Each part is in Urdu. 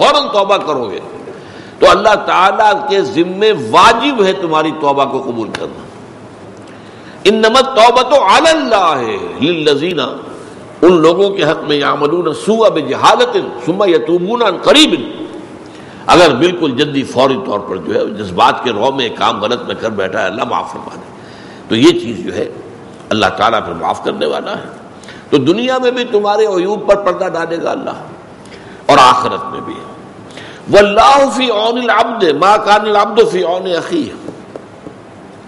فوراً توبہ کرو گے تو اللہ تعالیٰ کے ذمے واجب ہے تمہاری توبہ کو قبول کرنا. انما التوبۃ علی اللہ للذین، ان لوگوں کے حق میں یعملون السوء بجہالۃ ثم یتوبون عن قریب، اگر بالکل جلدی فوری طور پر جو ہے جذبات کے رو میں کام غلط میں کر بیٹھا ہے اللہ معاف فرما دے، تو یہ چیز جو ہے اللہ تعالیٰ پھر معاف کرنے والا ہے. تو دنیا میں بھی تمہارے عیوب پر پردہ ڈالے گا اللہ، اور آخرت میں بھی. واللہ فی عون العبد ما کان العبد فی عون اخیہ.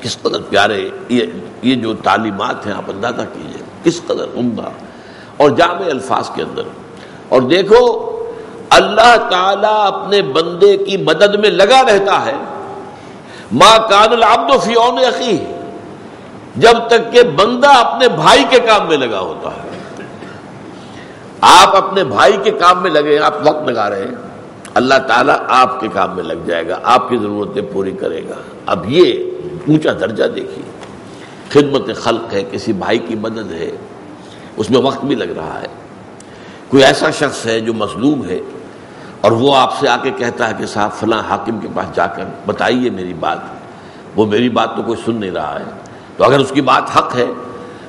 کس قدر پیارے یہ جو تعلیمات ہیں آپ اندازہ کیجئے کس قدر عمدہ اور جامع الفاظ کے اندر. اور دیکھو اللہ تعالیٰ اپنے بندے کی مدد میں لگا رہتا ہے. ما کان العبد فی عون اخیہ، جب تک کہ بندہ اپنے بھائی کے کام میں لگا ہوتا ہے. آپ اپنے بھائی کے کام میں لگے، آپ وقت لگا رہے ہیں، اللہ تعالیٰ آپ کے کام میں لگ جائے گا، آپ کی ضرورتیں پوری کرے گا. اب یہ اونچا درجہ دیکھیے، خدمت خلق ہے، کسی بھائی کی مدد ہے، اس میں وقت بھی لگ رہا ہے. کوئی ایسا شخص ہے جو مظلوم ہے اور وہ آپ سے آ کے کہتا ہے کہ صاحب فلاں حاکم کے پاس جا کر بتائیے میری بات، وہ میری بات تو کوئی سن نہیں رہا ہے. تو اگر اس کی بات حق ہے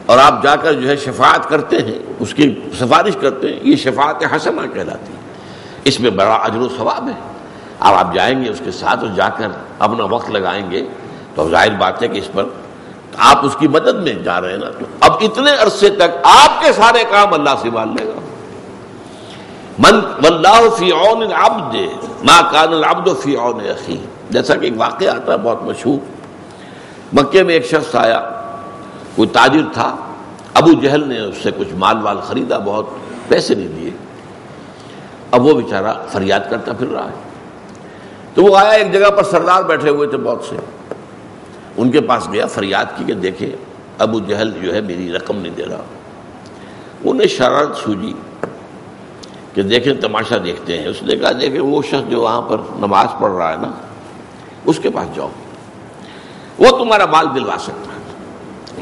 اور آپ جا کر جو ہے شفاعت کرتے ہیں، اس کی سفارش کرتے ہیں، یہ شفاعت حسنہ کہلاتی ہے. اس میں بڑا اجر و ثواب ہے. اب آپ جائیں گے اس کے ساتھ اور جا کر اپنا وقت لگائیں گے تو ظاہر بات ہے کہ اس پر آپ اس کی مدد میں جا رہے ہیں نا. تو اب اتنے عرصے تک آپ کے سارے کام اللہ سنبھال لے گا. من واللہ فی عون العبد ما کان العبد فی عون اخیہ. جیسا کہ ایک واقعہ آتا ہے بہت مشہور. مکے میں ایک شخص آیا، کوئی تاجر تھا، ابو جہل نے اس سے کچھ مال وال خریدا، بہت پیسے نہیں دیے. اب وہ بیچارہ فریاد کرتا پھر رہا ہے. تو وہ آیا، ایک جگہ پر سردار بیٹھے ہوئے تھے بہت سے، ان کے پاس گیا، فریاد کی کہ دیکھیں ابو جہل جو ہے میری رقم نہیں دے رہا. انہیں شرارت سوجی کہ دیکھیں تماشا دیکھتے ہیں. اس نے کہا دیکھیں وہ شخص جو وہاں پر نماز پڑھ رہا ہے نا، اس کے پاس جاؤ، وہ تمہارا مال دلوا سکتا ہے.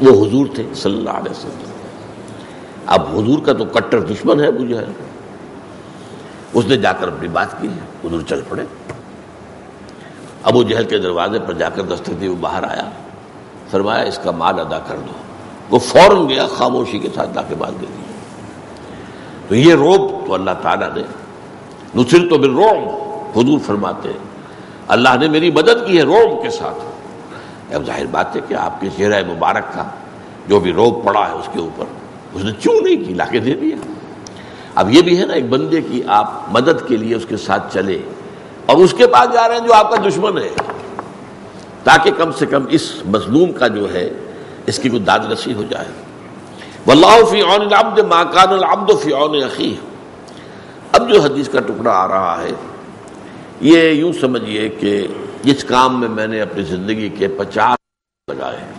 وہ حضور تھے صلی اللہ علیہ وسلم. اب حضور کا تو کٹر دشمن ہے ابو جہل. اس نے جا کر اپنی بات کی، حضور چل پڑے. ابو جہل کے دروازے پر جا کر دستک دی، وہ باہر آیا، فرمایا اس کا مال ادا کر دو. وہ فوراً گیا، خاموشی کے ساتھ لا کے مال دے دیا. تو یہ روب تو اللہ تعالیٰ نے نصرت بالرعب، حضور فرماتے ہیں اللہ نے میری مدد کی ہے روب کے ساتھ. اب ظاہر بات ہے کہ آپ کے چہرہ مبارک کا جو بھی روب پڑا ہے اس کے اوپر اس نے چوں نہیں کی، لا کے دے دیا. اب یہ بھی ہے نا ایک بندے کی آپ مدد کے لیے اس کے ساتھ چلے اور اس کے پاس جا رہے ہیں جو آپ کا دشمن ہے، تاکہ کم سے کم اس مظلوم کا جو ہے اس کی کوئی داد رسی ہو جائے. واللہ فی عون العبد ما کان العبد فی عون اخیہ. اب جو حدیث کا ٹکڑا آ رہا ہے یہ یوں سمجھیے کہ جس کام میں میں نے اپنی زندگی کے 50 لگائے ہیں،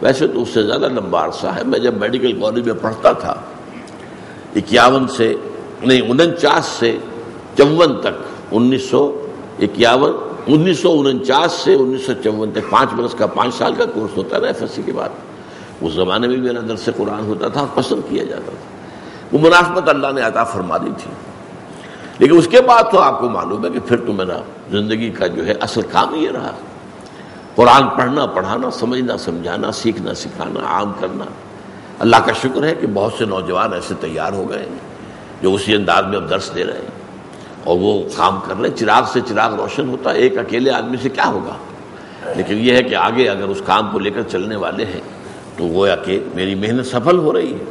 ویسے تو اس سے زیادہ لمبا عرصہ ہے. میں جب میڈیکل کالج میں پڑھتا تھا 49 سے 49 سے 54 تک، 1949 سے 1954 تک 5 برس کا 5 سال کا کورس ہوتا ہے ایف ایس سی کے بعد. اس زمانے میں میرا درس قرآن ہوتا تھا، پسند کیا جاتا تھا. وہ مناسبت اللہ نے عطا فرما دی تھی. لیکن اس کے بعد تو آپ کو معلوم ہے کہ پھر تو میرا زندگی کا جو ہے اصل کام یہ رہا، قرآن پڑھنا پڑھانا، سمجھنا سمجھانا، سیکھنا سکھانا، عام کرنا. اللہ کا شکر ہے کہ بہت سے نوجوان ایسے تیار ہو گئے ہیں جو اسی انداز میں اب درس دے رہے ہیں اور وہ کام کر رہے ہیں. چراغ سے چراغ روشن ہوتا ہے، ایک اکیلے آدمی سے کیا ہوگا. لیکن یہ ہے کہ آگے اگر اس کام کو لے کر چلنے والے ہیں تو گویا کہ میری محنت سفل ہو رہی ہے.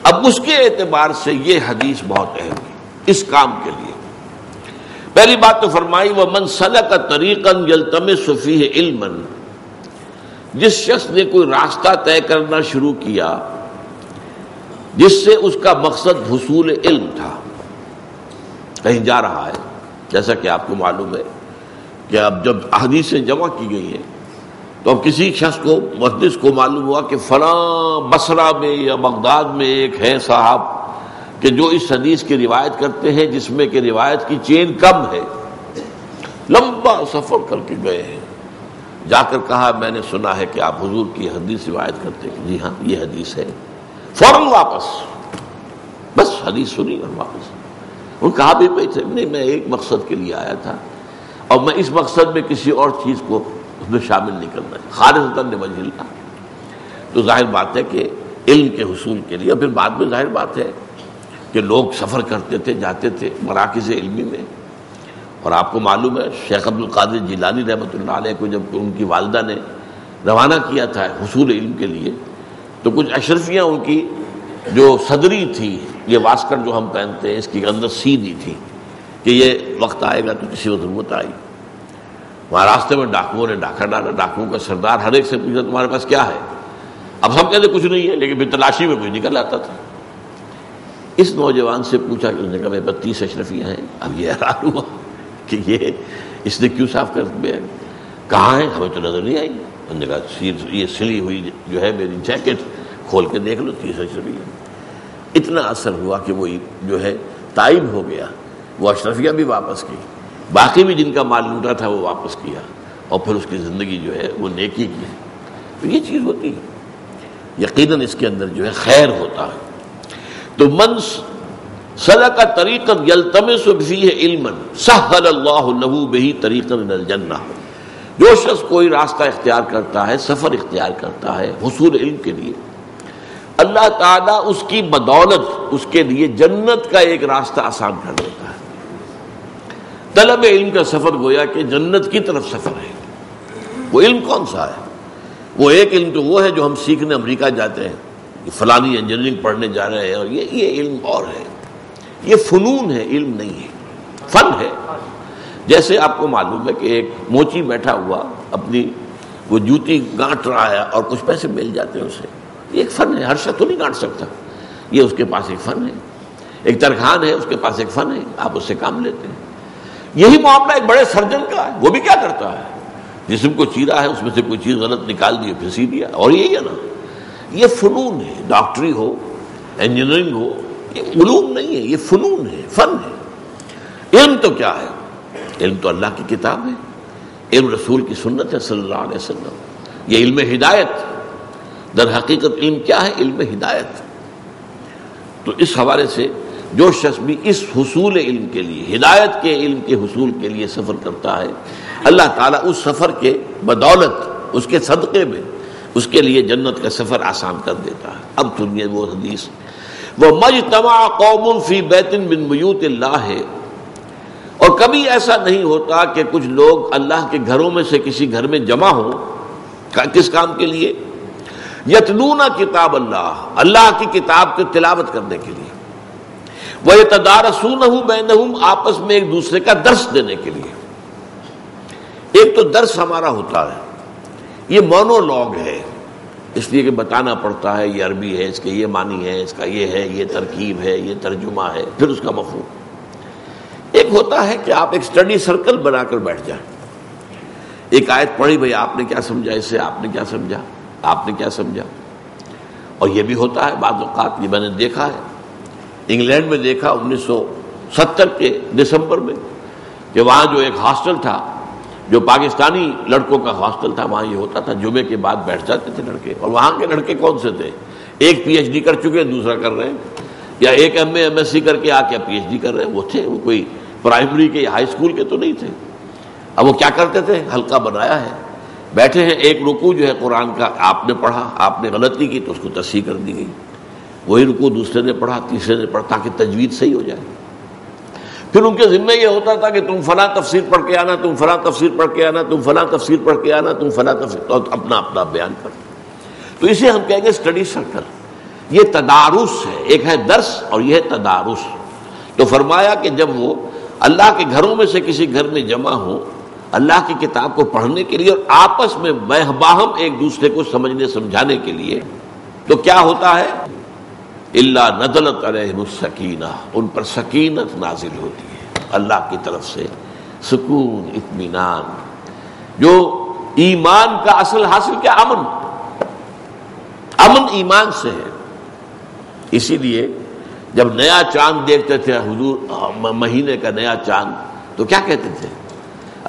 اب اس کے اعتبار سے یہ حدیث بہت اہم ہے اس کام کے لیے. پہلی بات تو فرمائی وَمَنْ سَلَكَ طَرِيقًا يَلْتَمِسُ فِيهِ عِلْمًا. جس شخص نے کوئی راستہ طے کرنا شروع کیا جس سے اس کا مقصد حصول علم تھا، کہیں جا رہا ہے، جیسا کہ آپ کو معلوم ہے کہ اب جب احادیثیں جمع کی گئی ہیں تو اب کسی شخص کو محدث کو معلوم ہوا کہ فلاں بصرہ میں یا بغداد میں ایک ہے صاحب کہ جو اس حدیث کی روایت کرتے ہیں جس میں کہ روایت کی چین کم ہے. لمبا سفر کر کے گئے ہیں، جا کر کہا میں نے سنا ہے کہ آپ حضور کی حدیث روایت کرتے ہیں. جی ہاں یہ حدیث ہے. فوراً واپس، بس حدیث سنی اور واپس. وہ کہا بھی نہیں میں ایک مقصد کے لیے آیا تھا اور میں اس مقصد میں کسی اور چیز کو اس میں شامل نہیں کرنا ہے، خالصتاً لوجہ اللہ. تو ظاہر بات ہے کہ علم کے حصول کے لیے، اور پھر بعد میں ظاہر بات ہے کہ لوگ سفر کرتے تھے، جاتے تھے مراکز علمی میں. اور آپ کو معلوم ہے شیخ عبد القادر جیلانی رحمۃ اللہ علیہ کو جب ان کی والدہ نے روانہ کیا تھا حصول علم کے لیے، تو کچھ اشرفیاں ان کی جو صدری تھی، یہ واسکٹ جو ہم پہنتے ہیں اس کے اندر سی دی تھی کہ یہ وقت آئے گا تو کسی کو ضرورت آئی. وہاں راستے میں ڈاکوؤں نے ڈاکہ ڈالا، ڈاکوؤں کا سردار ہر ایک سے پوچھا تمہارے پاس کیا ہے؟ اب ہم کہتے کچھ نہیں ہے، لیکن پھر تلاشی میں کوئی نکل آتا تھا. اس نوجوان سے پوچھا کہ اس نے کہا میرے پاس 30 اشرفیاں ہیں. اب یہ حیران ہوا کہ یہ اس نے کیوں صاف کر دیا، کہاں ہے؟ ہمیں تو نظر نہیں آئی. انہوں نے کہا یہ سلی ہوئی جو ہے میری جیکٹ کھول کے دیکھ لو 30 اشرفیاں. اتنا اثر ہوا کہ وہ جو ہے تائب ہو گیا، وہ اشرفیاں بھی واپس کی، باقی بھی جن کا مال لوٹا تھا وہ واپس کیا، اور پھر اس کی زندگی جو ہے وہ نیکی کی. تو یہ چیز ہوتی ہے، یقیناً اس کے اندر جو ہے خیر ہوتا ہے. تو من سلک طریقا یلتمس فیہ علما سہل اللہ لہ بہ طریقا الی الجنہ. جو شخص کوئی راستہ اختیار کرتا ہے، سفر اختیار کرتا ہے حصول علم کے لیے، اللہ تعالیٰ اس کی بدولت اس کے لیے جنت کا ایک راستہ آسان کر دیتا ہے. طلب علم کا سفر گویا کہ جنت کی طرف سفر ہے. وہ علم کون سا ہے؟ وہ ایک علم تو وہ ہے جو ہم سیکھنے امریکہ جاتے ہیں، فلانی انجینئرنگ پڑھنے جا رہے ہیں، اور یہ علم اور ہے، یہ فنون ہے، علم نہیں ہے، فن ہے. جیسے آپ کو معلوم ہے کہ ایک موچی بیٹھا ہوا اپنی وہ جوتی گانٹ رہا ہے اور کچھ پیسے مل جاتے ہیں اسے، یہ ایک فن ہے. ہر شخص تو نہیں گانٹ سکتا، یہ اس کے پاس ایک فن ہے. ایک ترخان ہے، اس کے پاس ایک فن ہے، آپ اس سے کام لیتے ہیں. یہی معاملہ ایک بڑے سرجن کا ہے. وہ بھی کیا کرتا ہے؟ جسم کو چیرا ہے، اس میں سے کوئی چیز غلط نکال دی پھنسی دیا، اور یہی ہے نا. یہ فنون ہے، ڈاکٹری ہو، انجینئرنگ ہو، یہ علوم نہیں ہے، یہ فنون ہے، فن ہے. علم تو کیا ہے؟ علم تو اللہ کی کتاب ہے، علم رسول کی سنت ہے صلی اللہ علیہ وسلم. یہ علم ہدایت، در حقیقت علم کیا ہے؟ علم ہدایت. تو اس حوالے سے جو شخص بھی اس حصول علم کے لیے، ہدایت کے علم کے حصول کے لیے سفر کرتا ہے، اللہ تعالیٰ اس سفر کے بدولت اس کے صدقے میں اس کے لیے جنت کا سفر آسان کر دیتا ہے. اب سنیے وہ حدیث، وَمَجْتَمَعَ قَوْمٌ فِي بَيْتٍ مِّن بُيُوتِ اللَّهِ، اور کبھی ایسا نہیں ہوتا کہ کچھ لوگ اللہ کے گھروں میں سے کسی گھر میں جمع ہوں. کس کام کے لیے؟ یتلون کتاب اللہ، اللہ کی کتاب کی تلاوت کرنے کے لیے. وَيَتَدَارَسُونَهُ بَيْنَهُمْ، آپس میں ایک دوسرے کا درس دینے کے لیے. ایک تو درس ہمارا ہوتا ہے، یہ مونولوگ ہے، اس لیے کہ بتانا پڑتا ہے، یہ عربی ہے، اس کے یہ معنی ہے، اس کا یہ ہے، یہ ترکیب ہے، یہ ترجمہ ہے، پھر اس کا مفہوم. ایک ہوتا ہے کہ آپ ایک سٹڈی سرکل بنا کر بیٹھ جائیں، ایک آیت پڑھی، بھئی آپ نے کیا سمجھا اس سے، آپ نے کیا سمجھا، آپ نے کیا سمجھا. اور یہ بھی ہوتا ہے بعض اوقات، یہ میں نے دیکھا ہے، انگلینڈ میں دیکھا 1970 کے دسمبر میں، کہ وہاں جو ایک ہاسٹل تھا جو پاکستانی لڑکوں کا ہاسٹل تھا، وہاں یہ ہوتا تھا جمعے کے بعد بیٹھ جاتے تھے لڑکے. اور وہاں کے لڑکے کون سے تھے؟ ایک پی ایچ ڈی کر چکے، دوسرا کر رہے ہیں، یا ایک M A M S C کر کے آ کے پی ایچ ڈی کر رہے ہیں. وہ تھے، وہ کوئی پرائمری کے یا ہائی اسکول کے تو نہیں تھے. اب وہ کیا کرتے تھے؟ حلقہ بنایا ہے، بیٹھے ہیں، ایک رکوع جو ہے قرآن کا آپ نے پڑھا، آپ نے غلطی کی تو اس کو تصحیح کر دی گئی، وہی رکوع دوسرے نے پڑھا، تیسرے نے پڑھا، تاکہ تجوید صحیح ہو جائے. پھر ان کے ذمہ یہ ہوتا تھا کہ تم فلاں تفسیر پڑھ کے آنا، تم فلاں تفسیر پڑھ کے آنا، تم فلاں تفسیر پڑھ کے آنا، تم فلاں تفسیر، اور اپنا اپنا بیان کر. تو اسے ہم کہیں گے سٹڈی سرکل. یہ تدارس ہے، ایک ہے درس اور یہ ہے تدارس. تو فرمایا کہ جب وہ اللہ کے گھروں میں سے کسی گھر میں جمع ہوں اللہ کی کتاب کو پڑھنے کے لیے اور آپس میں باہم ایک دوسرے کو سمجھنے سمجھانے کے لیے، تو کیا ہوتا ہے؟ الا نزلت علیہم السکینہ، ان پر سکینت نازل ہوتی ہے اللہ کی طرف سے، سکون، اطمینان. جو ایمان کا اصل حاصل کیا؟ امن. امن ایمان سے ہے. اسی لیے جب نیا چاند دیکھتے تھے حضور، مہینے کا نیا چاند، تو کیا کہتے تھے؟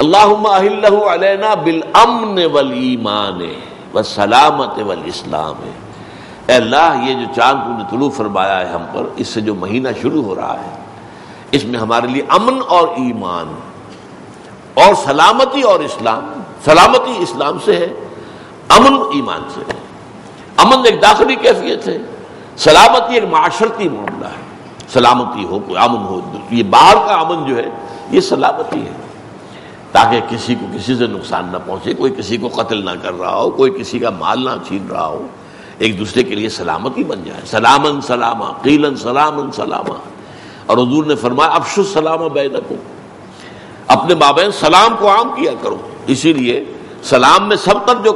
اللہم اہلہ علینا بالامن والایمان والسلامت والاسلام. اے اللہ، یہ جو چاند تو نے طلوع فرمایا ہے ہم پر، اس سے جو مہینہ شروع ہو رہا ہے، اس میں ہمارے لیے امن اور ایمان اور سلامتی اور اسلام. سلامتی اسلام سے ہے، امن ایمان سے ہے. امن ایک داخلی کیفیت ہے، سلامتی ایک معاشرتی معاملہ ہے. سلامتی ہو، کوئی امن ہو، یہ باہر کا امن جو ہے یہ سلامتی ہے، تاکہ کسی کو کسی سے نقصان نہ پہنچے، کوئی کسی کو قتل نہ کر رہا ہو، کوئی کسی کا مال نہ چھین رہا ہو، ایک دوسرے کے لیے سلامتی بن جائے. سلامن سلاما قیلن سلامن سلاما. اور حضور نے فرمایا افشوا السلام بینکم، اپنے مابین سلام کو عام کیا کرو. اسی لیے سلام میں سبقت جو